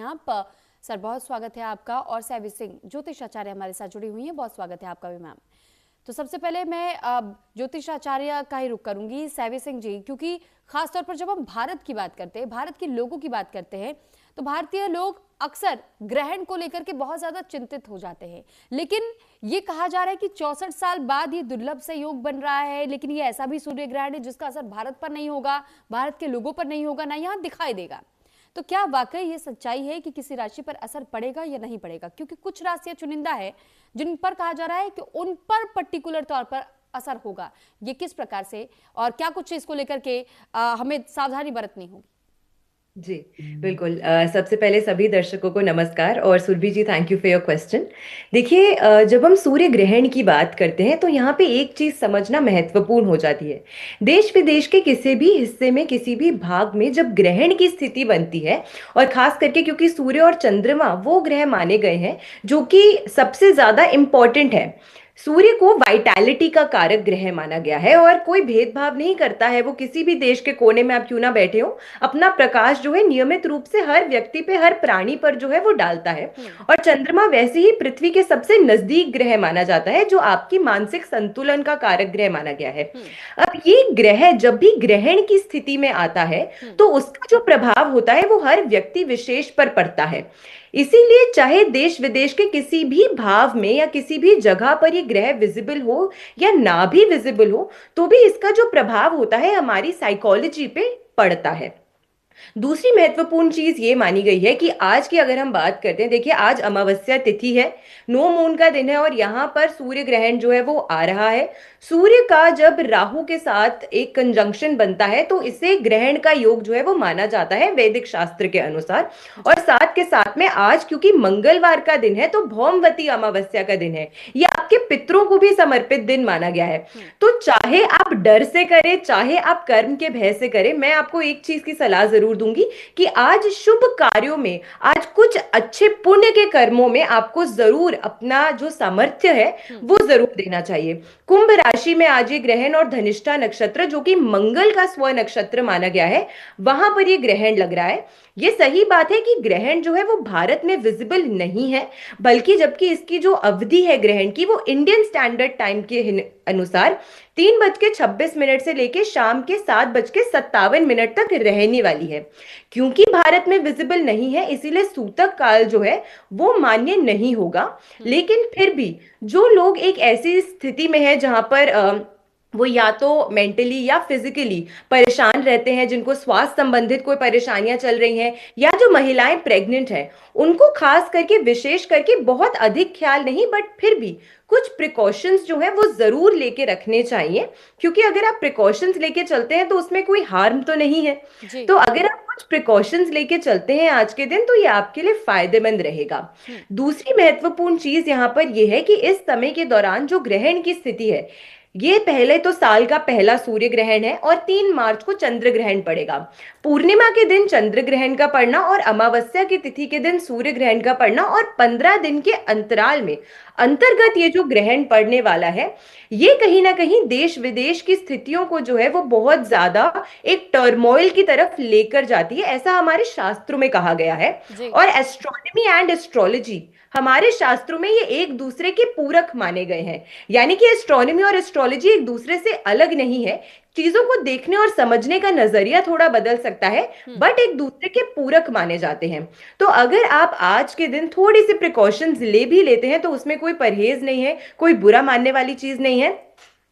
आप। सर बहुत स्वागत है आपका। और सैवी सिंह ज्योतिष आचार्य हमारे साथ जुड़ी हुई हैं, बहुत स्वागत है आपका भी मैम। तो सबसे पहले मैं ज्योतिष आचार्य का ही रुख करूंगी, सैवी सिंह जी, क्योंकि खासतौर पर जब हम भारत की बात करते हैं, भारत के लोगों की बात करते हैं, तो भारतीय लोग अक्सर ग्रहण को लेकर के बहुत ज्यादा चिंतित हो जाते हैं। लेकिन ये कहा जा रहा है कि 64 साल बाद ये दुर्लभ से योग बन रहा है, लेकिन ये ऐसा भी सूर्य ग्रहण है जिसका असर भारत पर नहीं होगा, भारत के लोगों पर नहीं होगा, ना यहाँ दिखाई देगा। तो क्या वाकई ये सच्चाई है कि किसी राशि पर असर पड़ेगा या नहीं पड़ेगा? क्योंकि कुछ राशियां चुनिंदा है जिन पर कहा जा रहा है कि उन पर पर्टिकुलर तौर पर असर होगा। ये किस प्रकार से और क्या कुछ इसको लेकर के हमें सावधानी बरतनी होगी? जी बिल्कुल। सबसे पहले सभी दर्शकों को नमस्कार और Surabhi ji, thank you for your question. देखिए, जब हम सूर्य ग्रहण की बात करते हैं तो यहाँ पे एक चीज समझना महत्वपूर्ण हो जाती है। देश विदेश के किसी भी हिस्से में, किसी भी भाग में जब ग्रहण की स्थिति बनती है, और खास करके क्योंकि सूर्य और चंद्रमा वो ग्रह माने गए हैं जो कि सबसे ज्यादा इंपॉर्टेंट है। सूर्य को वाइटैलिटी का कारक ग्रह माना गया है और कोई भेदभाव नहीं करता है। वो किसी भी देश के कोने में आप क्यों ना बैठे हो, अपना प्रकाश जो है नियमित रूप से हर व्यक्ति पे, हर प्राणी पर जो है वो डालता है। और चंद्रमा वैसे ही पृथ्वी के सबसे नजदीक ग्रह माना जाता है, जो आपकी मानसिक संतुलन का कारक ग्रह माना गया है। अब ये ग्रह जब भी ग्रहण की स्थिति में आता है तो उसका जो प्रभाव होता है वो हर व्यक्ति विशेष पर पड़ता है। इसीलिए चाहे देश विदेश के किसी भी भाव में या किसी भी जगह पर ये ग्रह विजिबल हो या ना भी विजिबल हो, तो भी इसका जो प्रभाव होता है हमारी साइकोलॉजी पे पड़ता है। दूसरी महत्वपूर्ण चीज ये मानी गई है कि आज की अगर हम बात करते हैं, देखिए आज अमावस्या तिथि है, नो मून का दिन है, और यहाँ पर सूर्य ग्रहण जो है वो आ रहा है। सूर्य का जब राहु के साथ एक कंजंक्शन बनता है तो इसे ग्रहण का योग जो है वो माना जाता है वैदिक शास्त्र के अनुसार। और साथ के साथ में आज क्योंकि मंगलवार का दिन है तो भौमवती अमावस्या का दिन है, ये आपके पितरों को भी समर्पित दिन माना गया है। तो चाहे आप डर से करें, चाहे आप कर्म के भय से करें, मैं आपको एक चीज की सलाह जरूर दूंगी कि आज शुभ कार्यों में, आज कुछ अच्छे पुण्य के कर्मों में आपको जरूर अपना जो सामर्थ्य है वो जरूर देना चाहिए। कुंभ राशि में आज ये ग्रहण और धनिष्ठा नक्षत्र, जो कि मंगल का स्व नक्षत्र माना गया है, वहां पर ये ग्रहण लग रहा है। ये सही बात है कि ग्रहण जो है वो भारत में विजिबल नहीं है, बल्कि जबकि इसकी जो अवधि है ग्रहण की वो इंडियन स्टैंडर्ड टाइम के अनुसार 3:26 से लेके शाम के 7:57 तक रहने वाली है। क्योंकि भारत में विजिबल नहीं है इसीलिए सूतक काल जो है वो मान्य नहीं होगा। लेकिन फिर भी जो लोग एक ऐसी स्थिति में है जहां पर वो या तो मेंटली या फिजिकली परेशान रहते हैं, जिनको स्वास्थ्य संबंधित कोई परेशानियां चल रही हैं, या जो महिलाएं प्रेग्नेंट हैं, उनको खास करके, विशेष करके बहुत अधिक ख्याल नहीं, बट फिर भी कुछ प्रिकॉशंस जो है वो जरूर लेके रखने चाहिए। क्योंकि अगर आप प्रिकॉशंस लेके चलते हैं तो उसमें कोई हार्म तो नहीं है। तो अगर आप कुछ प्रिकॉशंस लेके चलते हैं आज के दिन तो ये आपके लिए फायदेमंद रहेगा। दूसरी महत्वपूर्ण चीज यहाँ पर यह है कि इस समय के दौरान जो ग्रहण की स्थिति है, ये पहले तो साल का पहला सूर्य ग्रहण है और 3 मार्च को चंद्र ग्रहण पड़ेगा। पूर्णिमा के दिन चंद्र ग्रहण का पड़ना और अमावस्या की तिथि के दिन सूर्य ग्रहण का पड़ना और 15 दिन के अंतराल में अंतर्गत ये जो ग्रहण पड़ने वाला है, ये कहीं ना कहीं देश विदेश की स्थितियों को जो है वो बहुत ज्यादा एक टर्मोइल की तरफ लेकर जाती है, ऐसा हमारे शास्त्रों में कहा गया है। और एस्ट्रोनॉमी एंड एस्ट्रोलॉजी हमारे शास्त्रों में ये एक दूसरे के पूरक माने गए हैं। यानी कि एस्ट्रोनॉमी और एस्ट्रोलॉजी एक दूसरे से अलग नहीं है, चीजों को देखने और समझने का नजरिया थोड़ा बदल सकता है, बट एक दूसरे के पूरक माने जाते हैं। तो अगर आप आज के दिन थोड़ी सी प्रिकॉशंस ले भी लेते हैं तो उसमें कोई परहेज नहीं है, कोई बुरा मानने वाली चीज नहीं है।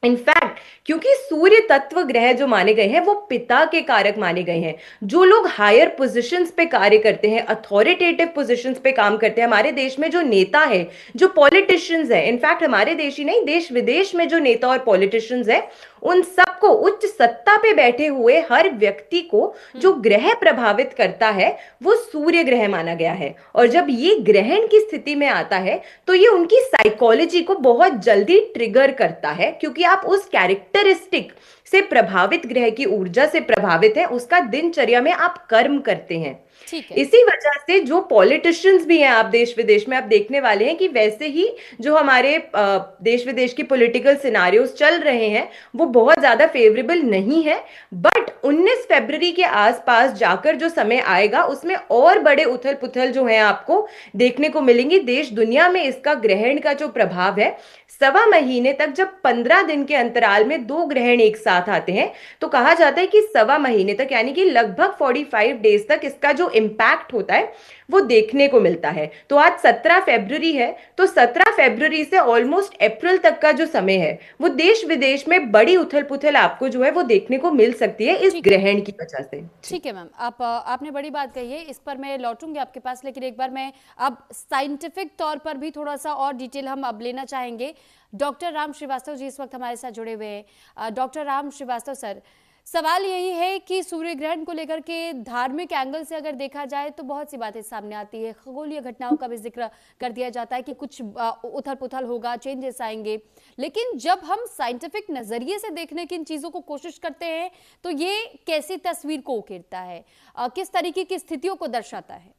इनफैक्ट क्योंकि सूर्य तत्व ग्रह जो माने गए हैं वो पिता के कारक माने गए हैं। जो लोग हायर पोजीशंस पे कार्य करते हैं, अथॉरिटेटिव पोजीशंस पे काम करते हैं, हमारे देश में जो नेता है, जो पॉलिटिशियंस है, इनफैक्ट हमारे देश ही नहीं देश विदेश में जो नेता और पॉलिटिशियंस है, उन सबको, उच्च सत्ता पे बैठे हुए हर व्यक्ति को जो ग्रह प्रभावित करता है वो सूर्य ग्रह माना गया है। और जब ये ग्रहण की स्थिति में आता है तो ये उनकी साइकोलॉजी को बहुत जल्दी ट्रिगर करता है, क्योंकि आप उस कैरेक्टरिस्टिक से प्रभावित, ग्रह की ऊर्जा से प्रभावित है, उसका दिनचर्या में आप कर्म करते हैं। ठीक है। इसी वजह से जो पॉलिटिशियंस भी हैं आप देश विदेश में, आप देखने वाले हैं कि वैसे ही जो हमारे देश विदेश की पॉलिटिकल सिनारियोस चल रहे हैं वो बहुत ज्यादा फेवरेबल नहीं है। बट 19 फरवरी के आसपास जाकर जो समय आएगा उसमें और बड़े उथल पुथल जो है आपको देखने को मिलेंगी। देश दुनिया में इसका ग्रहण का जो प्रभाव है, सवा महीने तक जब 15 दिन के अंतराल में दो ग्रहण एक साथ आते हैं तो कहा जाता है कि सवा महीने तक यानी कि लगभग 45 डेज तक इसका जो इम्पैक्ट होता है वो देखने को मिलता है। तो आज 17 फरवरी है, तो 17 फरवरी से ऑलमोस्ट अप्रैल तक का जो समय है वो देश विदेश में बड़ी उथल पुथल आपको जो है वो देखने को मिल सकती है इस ठीक है। ग्रहण की वजह से। ठीक है मैम, आपने बड़ी बात कही है, इस पर मैं लौटूंगी आपके पास, लेकिन एक बार मैं अब साइंटिफिक तौर पर भी थोड़ा सा और डिटेल हम अब लेना चाहेंगे। डॉक्टर राम श्रीवास्तव जी इस वक्त हमारे साथ जुड़े हुए हैं। डॉक्टर राम श्रीवास्तव सर, सवाल यही है कि सूर्य ग्रहण को लेकर के धार्मिक एंगल से अगर देखा जाए तो बहुत सी बातें सामने आती है, खगोलीय घटनाओं का भी जिक्र कर दिया जाता है कि कुछ उथल पुथल होगा, चेंजेस आएंगे, लेकिन जब हम साइंटिफिक नजरिए से देखने की इन चीजों को कोशिश करते हैं तो ये कैसी तस्वीर को उकेरता है, किस तरीके की स्थितियों को दर्शाता है?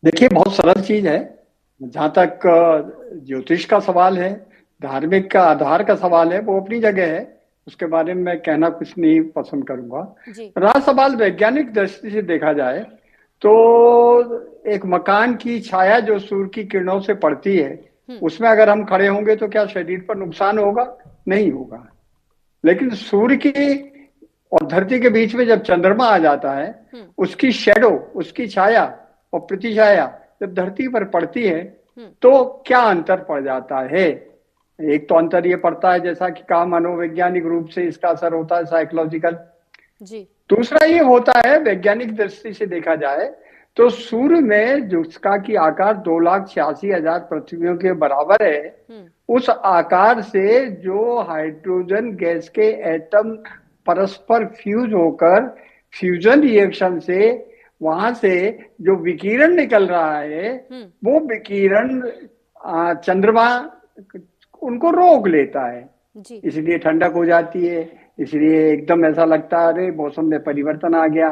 देखिए, बहुत सरल चीज है। जहां तक ज्योतिष का सवाल है, धार्मिक का आधार का सवाल है, वो अपनी जगह है, उसके बारे में मैं कहना कुछ नहीं पसंद करूंगा। रहा सवाल वैज्ञानिक दृष्टि से देखा जाए तो एक मकान की छाया जो सूर्य की किरणों से पड़ती है उसमें अगर हम खड़े होंगे तो क्या शरीर पर नुकसान होगा? नहीं होगा। लेकिन सूर्य की और धरती के बीच में जब चंद्रमा आ जाता है उसकी शेडो, उसकी छाया और प्रतिछाया जब धरती पर पड़ती है तो क्या अंतर पड़ जाता है? एक तो अंतर ये पड़ता है जैसा कि कहा मनोवैज्ञानिक रूप से इसका असर होता है, साइकोलॉजिकल जी। दूसरा ये होता है वैज्ञानिक दृष्टि से देखा जाए तो सूर्य में जिसका की आकार 2,86,000 पृथ्वियों के बराबर है, उस आकार से जो हाइड्रोजन गैस के एटम परस्पर फ्यूज होकर फ्यूजन रिएक्शन से वहां से जो विकिरण निकल रहा है वो विकिरण चंद्रमा उनको रोक लेता है जी। इसलिए ठंडक हो जाती है, इसलिए एकदम ऐसा लगता है अरे मौसम में परिवर्तन आ गया,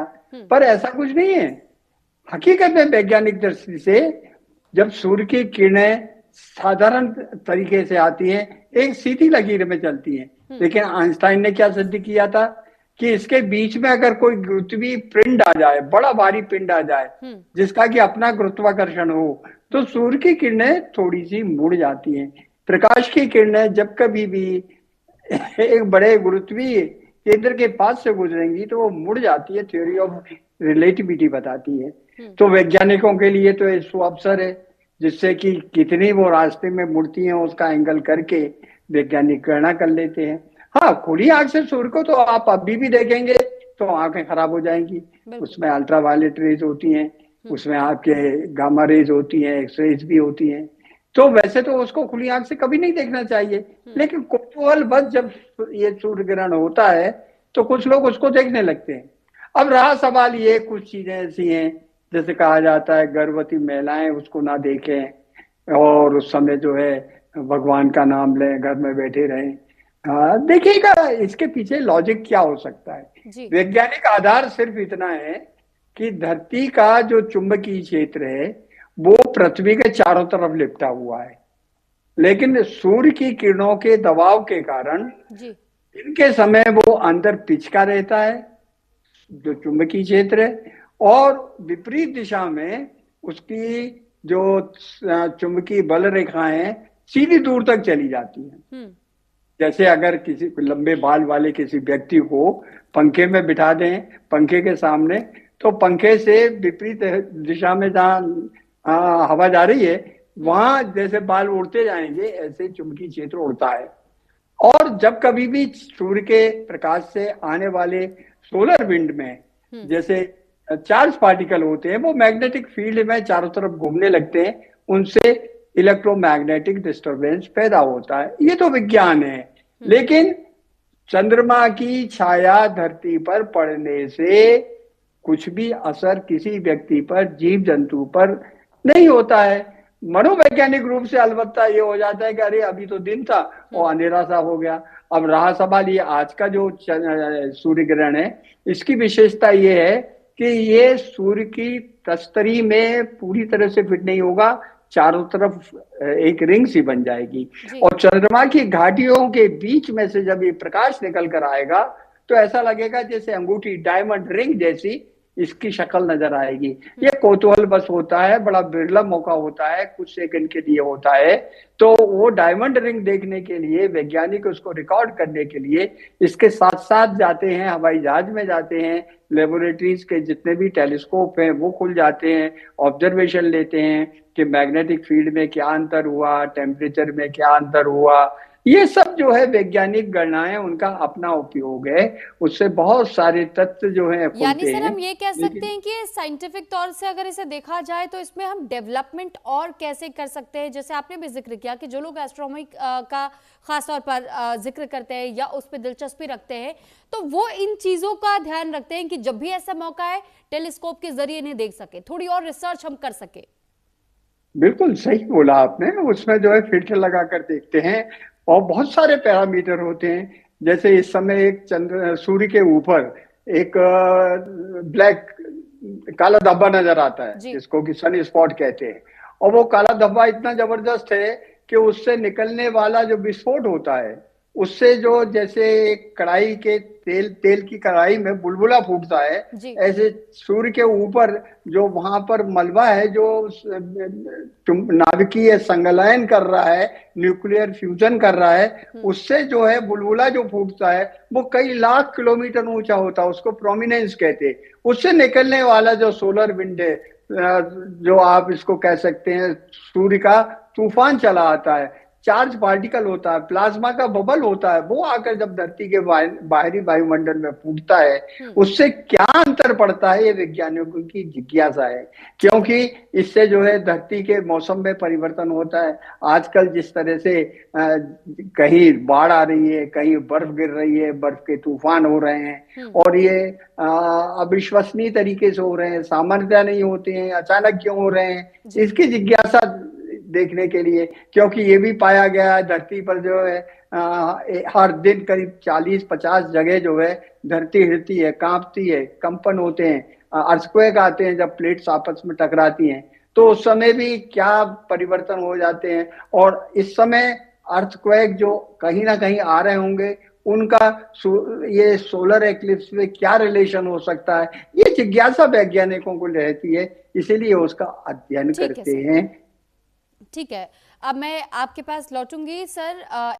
पर ऐसा कुछ नहीं है। हकीकत में वैज्ञानिक दृष्टि से जब सूर्य की किरणें साधारण तरीके से आती हैं, एक सीधी लकीर में चलती हैं, लेकिन आइंस्टाइन ने क्या सिद्ध किया था कि इसके बीच में अगर कोई गुरुत्वीय पिंड आ जाए, बड़ा भारी पिंड आ जाए जिसका कि अपना गुरुत्वाकर्षण हो, तो सूर्य की किरणें थोड़ी सी मुड़ जाती हैं। प्रकाश की किरणें जब कभी भी एक बड़े गुरुत्वीय केंद्र के पास से गुजरेंगी तो वो मुड़ जाती है, थ्योरी ऑफ रिलेटिविटी बताती है। तो वैज्ञानिकों के लिए तो ये अवसर है जिससे कि कितनी वो रास्ते में मुड़ती हैं उसका एंगल करके वैज्ञानिक गणना कर लेते हैं। हाँ, खुली आंख से सूर्य को तो आप अभी भी देखेंगे तो आंखें खराब हो जाएंगी, उसमें अल्ट्रावायलेट रेज होती हैं, उसमें आपके गामा रेज होती हैं, एक्स रेज भी होती हैं, तो वैसे तो उसको खुली आंख से कभी नहीं देखना चाहिए। लेकिन कुतूहल बस जब ये सूर्य ग्रहण होता है तो कुछ लोग उसको देखने लगते हैं। अब रहा सवाल ये, कुछ चीजें ऐसी हैं जैसे कहा जाता है गर्भवती महिलाएं उसको ना देखें और उस समय जो है भगवान का नाम लें, घर में बैठे रहें। देखिएगा इसके पीछे लॉजिक क्या हो सकता है। वैज्ञानिक आधार सिर्फ इतना है कि धरती का जो चुंबकीय क्षेत्र है वो पृथ्वी के चारों तरफ लिपटा हुआ है, लेकिन सूर्य की किरणों के दबाव के कारण इनके समय वो अंदर पिचका रहता है जो चुंबकीय क्षेत्र है, और विपरीत दिशा में उसकी जो चुंबकीय बल रेखाएं सीधी दूर तक चली जाती हैं। जैसे अगर किसी लंबे बाल वाले किसी व्यक्ति को पंखे में बिठा दें पंखे के सामने, तो पंखे से विपरीत दिशा में जहाँ हवा जा रही है वहां जैसे बाल उड़ते जाएंगे ऐसे चुंबकीय क्षेत्र उड़ता है। और जब कभी भी सूर्य के प्रकाश से आने वाले सोलर विंड में जैसे चार्ज पार्टिकल होते हैं वो मैग्नेटिक फील्ड में चारों तरफ घूमने लगते हैं, उनसे इलेक्ट्रोमैग्नेटिक डिस्टरबेंस पैदा होता है। ये तो विज्ञान है, लेकिन चंद्रमा की छाया धरती पर पड़ने से कुछ भी असर किसी व्यक्ति पर, जीव जंतु पर नहीं होता है। मनोवैज्ञानिक रूप से अलबत्ता ये हो जाता है कि अरे अभी तो दिन था और अंधेरा सा हो गया। अब रहा सवाल ये आज का जो सूर्य ग्रहण है, इसकी विशेषता ये है कि ये सूर्य की प्रस्तरी में पूरी तरह से फिट नहीं होगा, चारों तरफ एक रिंग सी बन जाएगी और चंद्रमा की घाटियों के बीच में से जब ये प्रकाश निकल कर आएगा तो ऐसा लगेगा जैसे अंगूठी, डायमंड रिंग जैसी इसकी शक्ल नजर आएगी। ये कौतूहल बस होता है, बड़ा बिरला मौका होता है, कुछ सेकंड के लिए होता है। तो वो डायमंड रिंग देखने के लिए वैज्ञानिक उसको रिकॉर्ड करने के लिए इसके साथ साथ जाते हैं, हवाई जहाज में जाते हैं, लेबोरेटरीज के जितने भी टेलीस्कोप हैं वो खुल जाते हैं, ऑब्जर्वेशन लेते हैं कि मैग्नेटिक फील्ड में क्या अंतर हुआ, टेम्परेचर में क्या अंतर हुआ। ये सब जो है वैज्ञानिक गणनाएं, उनका अपना उपयोग है, उससे बहुत सारे तथ्य जो है यानी खुलते सर हैं। हम ये कह सकते हैं कि साइंटिफिक तौर से अगर इसे देखा जाए तो इसमें हम डेवलपमेंट और कैसे कर सकते हैं, जैसे आपने भी जिक्र किया कि जो लोग एस्ट्रोनॉमी का खास तौर पर जिक्र करते हैं या उस पर दिलचस्पी रखते हैं तो वो इन चीजों का ध्यान रखते हैं कि जब भी ऐसा मौका है टेलीस्कोप के जरिए इन्हें देख सके, थोड़ी और रिसर्च हम कर सके। बिल्कुल सही बोला आपने, उसमें जो है फिल्टर लगा कर देखते हैं और बहुत सारे पैरामीटर होते हैं। जैसे इस समय एक चंद्र सूर्य के ऊपर एक ब्लैक काला धब्बा नजर आता है जिसको कि सन स्पॉट कहते हैं, और वो काला धब्बा इतना जबरदस्त है कि उससे निकलने वाला जो विस्फोट होता है उससे जो जैसे एक कढ़ाई के तेल की कढ़ाई में बुलबुला फूटता है, ऐसे सूर्य के ऊपर जो वहां पर मलबा है जो नाभिकीय संलयन कर रहा है, न्यूक्लियर फ्यूजन कर रहा है, उससे जो है बुलबुला जो फूटता है वो कई लाख किलोमीटर ऊंचा होता है, उसको प्रोमिनेंस कहते हैं। उससे निकलने वाला जो सोलर विंड है, जो आप इसको कह सकते हैं सूर्य का तूफान चला आता है, चार्ज पार्टिकल होता है, प्लाज्मा का बबल होता है, वो आकर जब धरती के बाहरी वायुमंडल में फूटता है, उससे क्या अंतर पड़ता है ये वैज्ञानिकों की जिज्ञासा है। क्योंकि इससे जो है धरती के मौसम में परिवर्तन होता है। आजकल जिस तरह से कहीं बाढ़ आ रही है, कहीं बर्फ गिर रही है, बर्फ के तूफान हो रहे हैं और ये अविश्वसनीय तरीके से हो रहे हैं, सामान्यतः नहीं होते हैं, अचानक क्यों हो रहे हैं, इसकी जिज्ञासा देखने के लिए। क्योंकि ये भी पाया गया है धरती पर जो है हर दिन करीब 40-50 जगह जो है धरती हिलती है, कांपती है, कंपन होते हैं, अर्थक्वेक आते हैं जब प्लेट्स आपस में टकराती हैं, तो उस समय भी क्या परिवर्तन हो जाते हैं। और इस समय अर्थक्वेक जो कहीं ना कहीं आ रहे होंगे उनका ये सोलर एक्लिप्स में क्या रिलेशन हो सकता है, ये जिज्ञासा वैज्ञानिकों को रहती है, इसीलिए उसका अध्ययन करते हैं। ठीक है, अब मैं आपके पास लौटूंगी सर।